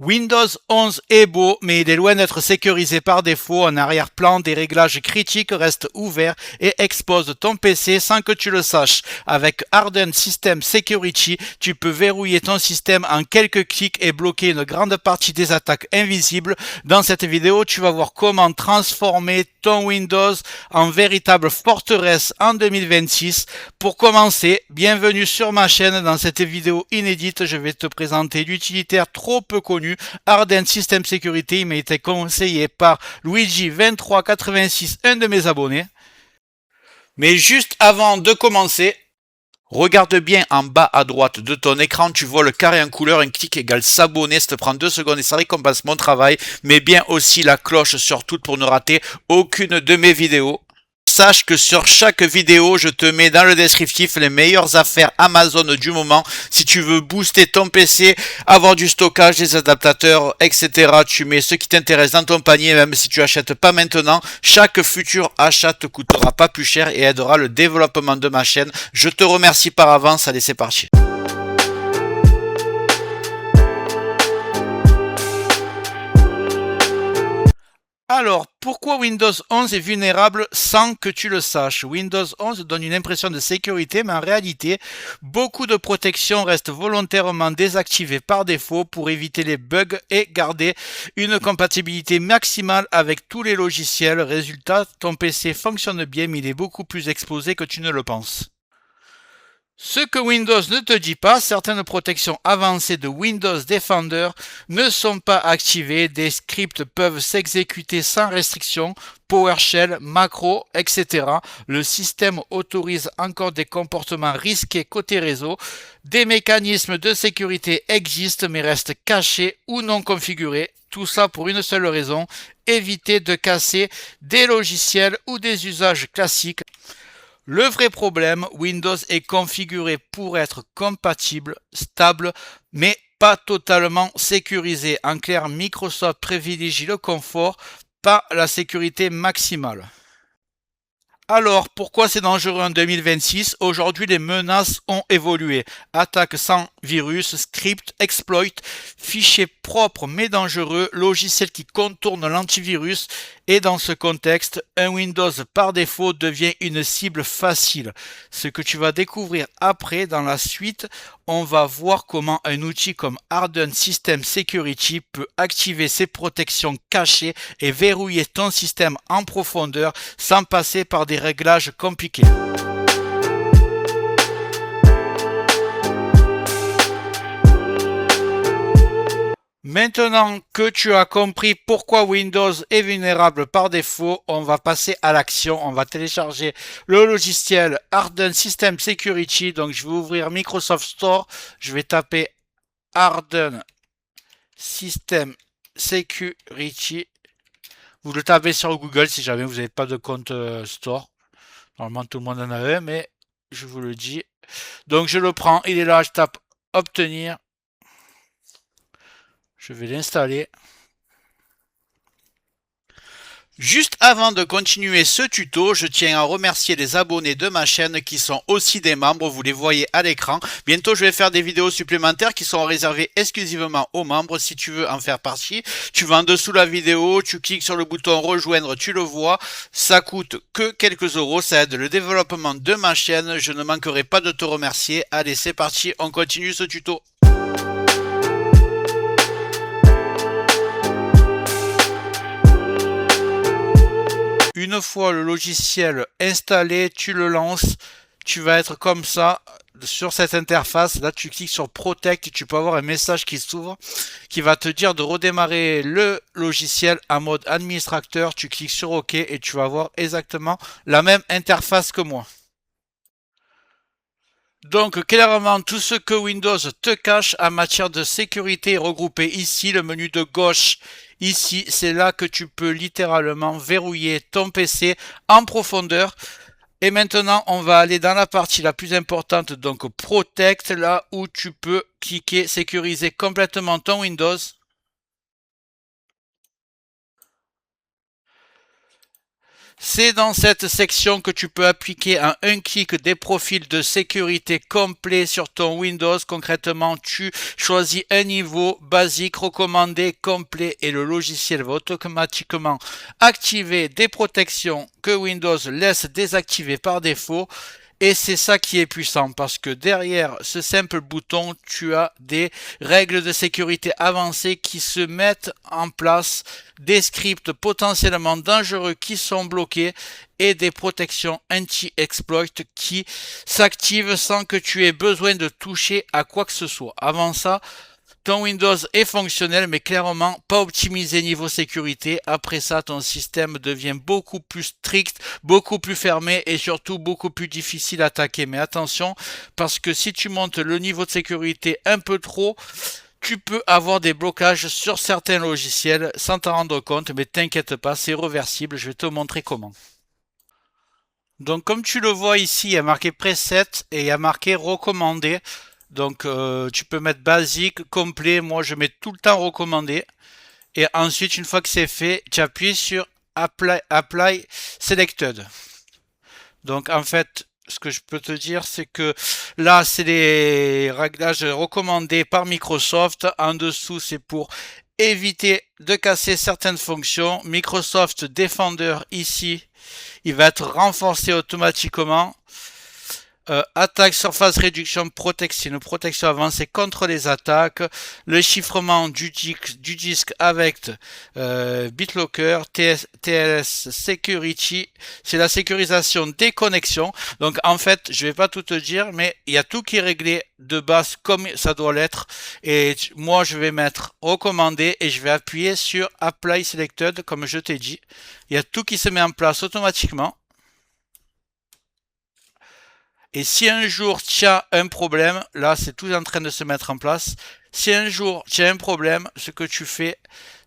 Windows 11 est beau, mais il est loin d'être sécurisé par défaut. En arrière-plan, des réglages critiques restent ouverts et exposent ton PC sans que tu le saches. Avec Harden System Security, tu peux verrouiller ton système en quelques clics et bloquer une grande partie des attaques invisibles. Dans cette vidéo, tu vas voir comment transformer ton Windows en véritable forteresse en 2026. Pour commencer, bienvenue sur ma chaîne. Dans cette vidéo inédite, je vais te présenter l'utilitaire trop peu connu Harden System Security. Il m'a été conseillé par Luigi2386, un de mes abonnés. Mais juste avant de commencer, regarde bien en bas à droite de ton écran, tu vois le carré en couleur, un clic égale s'abonner, ça te prend 2 secondes et ça récompense mon travail, mais bien aussi la cloche sur toute pour ne rater aucune de mes vidéos. Sache que sur chaque vidéo, je te mets dans le descriptif les meilleures affaires Amazon du moment. Si tu veux booster ton PC, avoir du stockage, des adaptateurs, etc., tu mets ce qui t'intéresse dans ton panier, même si tu achètes pas maintenant. Chaque futur achat te coûtera pas plus cher et aidera le développement de ma chaîne. Je te remercie par avance. Allez, c'est parti. Alors, pourquoi Windows 11 est vulnérable sans que tu le saches? Windows 11 donne une impression de sécurité, mais en réalité, beaucoup de protections restent volontairement désactivées par défaut pour éviter les bugs et garder une compatibilité maximale avec tous les logiciels. Résultat, ton PC fonctionne bien, mais il est beaucoup plus exposé que tu ne le penses. Ce que Windows ne te dit pas, certaines protections avancées de Windows Defender ne sont pas activées, des scripts peuvent s'exécuter sans restriction, PowerShell, macro, etc. Le système autorise encore des comportements risqués côté réseau. Des mécanismes de sécurité existent mais restent cachés ou non configurés. Tout ça pour une seule raison, éviter de casser des logiciels ou des usages classiques. Le vrai problème, Windows est configuré pour être compatible, stable, mais pas totalement sécurisé. En clair, Microsoft privilégie le confort, pas la sécurité maximale. Alors, pourquoi c'est dangereux en 2026? Aujourd'hui, les menaces ont évolué. Attaques sans virus, scripts, exploits, fichiers propres mais dangereux, logiciels qui contournent l'antivirus. Et dans ce contexte, un Windows par défaut devient une cible facile. Ce que tu vas découvrir après dans la suite, on va voir comment un outil comme Harden System Security peut activer ses protections cachées et verrouiller ton système en profondeur sans passer par des réglages compliqués. Maintenant que tu as compris pourquoi Windows est vulnérable par défaut, on va passer à l'action. On va télécharger le logiciel Harden System Security. Donc je vais ouvrir Microsoft Store. Je vais taper Harden System Security. Vous le tapez sur Google si jamais vous n'avez pas de compte Store. Normalement tout le monde en a un, mais je vous le dis. Donc je le prends, il est là, je tape obtenir. Je vais l'installer. Juste avant de continuer ce tuto, je tiens à remercier les abonnés de ma chaîne qui sont aussi des membres, vous les voyez à l'écran. Bientôt je vais faire des vidéos supplémentaires qui sont réservées exclusivement aux membres. Si tu veux en faire partie, tu vas en dessous de la vidéo, tu cliques sur le bouton rejoindre, tu le vois. Ça coûte que quelques euros, ça aide le développement de ma chaîne. Je ne manquerai pas de te remercier. Allez, c'est parti, on continue ce tuto. Une fois le logiciel installé, tu le lances, tu vas être comme ça sur cette interface. Là, tu cliques sur Protect, tu peux avoir un message qui s'ouvre qui va te dire de redémarrer le logiciel en mode administrateur. Tu cliques sur OK et tu vas avoir exactement la même interface que moi. Donc clairement, tout ce que Windows te cache en matière de sécurité est regroupé ici, le menu de gauche. Ici, c'est là que tu peux littéralement verrouiller ton PC en profondeur. Et maintenant, on va aller dans la partie la plus importante, donc Protect, là où tu peux cliquer, sécuriser complètement ton Windows. C'est dans cette section que tu peux appliquer en un clic des profils de sécurité complets sur ton Windows. Concrètement, tu choisis un niveau basique, recommandé, complet et le logiciel va automatiquement activer des protections que Windows laisse désactiver par défaut. Et c'est ça qui est puissant parce que derrière ce simple bouton, tu as des règles de sécurité avancées qui se mettent en place, des scripts potentiellement dangereux qui sont bloqués et des protections anti-exploit qui s'activent sans que tu aies besoin de toucher à quoi que ce soit. Avant ça, ton Windows est fonctionnel, mais clairement pas optimisé niveau sécurité. Après ça, ton système devient beaucoup plus strict, beaucoup plus fermé et surtout beaucoup plus difficile à attaquer. Mais attention, parce que si tu montes le niveau de sécurité un peu trop, tu peux avoir des blocages sur certains logiciels sans t'en rendre compte. Mais t'inquiète pas, c'est réversible. Je vais te montrer comment. Donc comme tu le vois ici, il y a marqué preset et il y a marqué recommandé. Donc tu peux mettre basique, complet, moi je mets tout le temps recommandé. Et ensuite, une fois que c'est fait, tu appuies sur Apply Selected. Donc en fait, ce que je peux te dire, c'est que là, c'est les réglages recommandés par Microsoft. En dessous, c'est pour éviter de casser certaines fonctions. Microsoft Defender ici, il va être renforcé automatiquement. Attaque surface réduction protection, une protection avancée contre les attaques, le chiffrement du disque avec BitLocker, TLS Security, c'est la sécurisation des connexions. Donc en fait, je vais pas tout te dire, mais il y a tout qui est réglé de base comme ça doit l'être. Et moi, je vais mettre recommandé et je vais appuyer sur Apply Selected comme je t'ai dit. Il y a tout qui se met en place automatiquement. Et si un jour tu as un problème, là c'est tout en train de se mettre en place. Si un jour tu as un problème, ce que tu fais,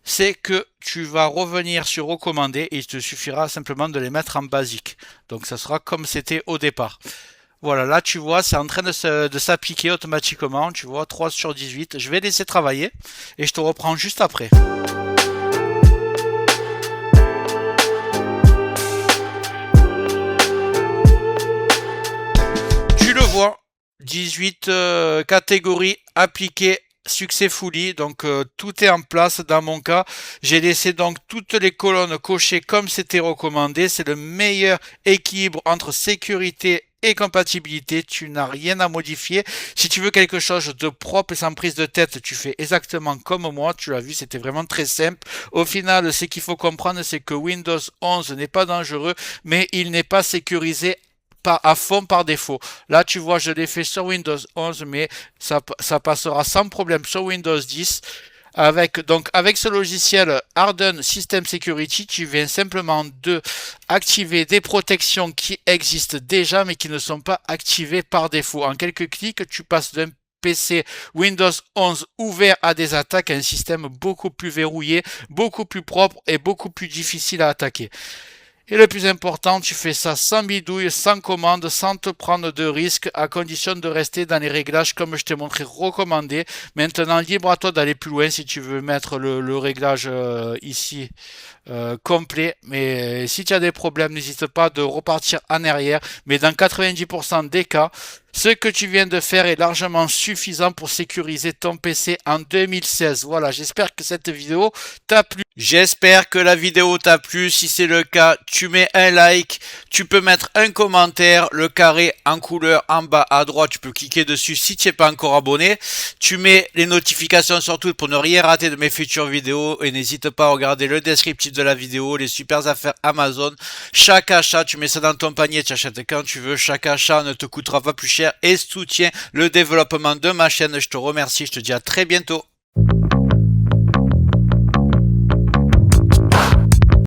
c'est que tu vas revenir sur recommander et il te suffira simplement de les mettre en basique. Donc ça sera comme c'était au départ. Voilà, là tu vois, c'est en train de s'appliquer automatiquement. Tu vois, 3 sur 18. Je vais laisser travailler et je te reprends juste après. Tu le vois, 18 catégories appliquées successfully, donc tout est en place dans mon cas. J'ai laissé donc toutes les colonnes cochées comme c'était recommandé. C'est le meilleur équilibre entre sécurité et compatibilité. Tu n'as rien à modifier. Si tu veux quelque chose de propre et sans prise de tête, tu fais exactement comme moi. Tu l'as vu, c'était vraiment très simple. Au final, ce qu'il faut comprendre, c'est que Windows 11 n'est pas dangereux, mais il n'est pas sécurisé à fond par défaut. Là, tu vois, je l'ai fait sur Windows 11, mais ça passera sans problème sur Windows 10. Donc avec ce logiciel Harden System Security, tu viens simplement de activer des protections qui existent déjà, mais qui ne sont pas activées par défaut. En quelques clics, tu passes d'un PC Windows 11 ouvert à des attaques à un système beaucoup plus verrouillé, beaucoup plus propre et beaucoup plus difficile à attaquer. Et le plus important, tu fais ça sans bidouille, sans commande, sans te prendre de risques, à condition de rester dans les réglages comme je t'ai montré recommandé. Maintenant, libre à toi d'aller plus loin si tu veux mettre le réglage ici complet. Mais si tu as des problèmes, n'hésite pas de repartir en arrière. Mais dans 90% des cas, ce que tu viens de faire est largement suffisant pour sécuriser ton PC en 2016. Voilà, j'espère que cette vidéo t'a plu. J'espère que la vidéo t'a plu. Si c'est le cas, tu mets un like, tu peux mettre un commentaire, le carré en couleur en bas à droite, tu peux cliquer dessus si tu n'es pas encore abonné. Tu mets les notifications sur tout pour ne rien rater de mes futures vidéos et n'hésite pas à regarder le descriptif de la vidéo, les super affaires Amazon. Chaque achat, tu mets ça dans ton panier, tu achètes quand tu veux. Chaque achat ne te coûtera pas plus cher et soutient le développement de ma chaîne. Je te remercie, je te dis à très bientôt.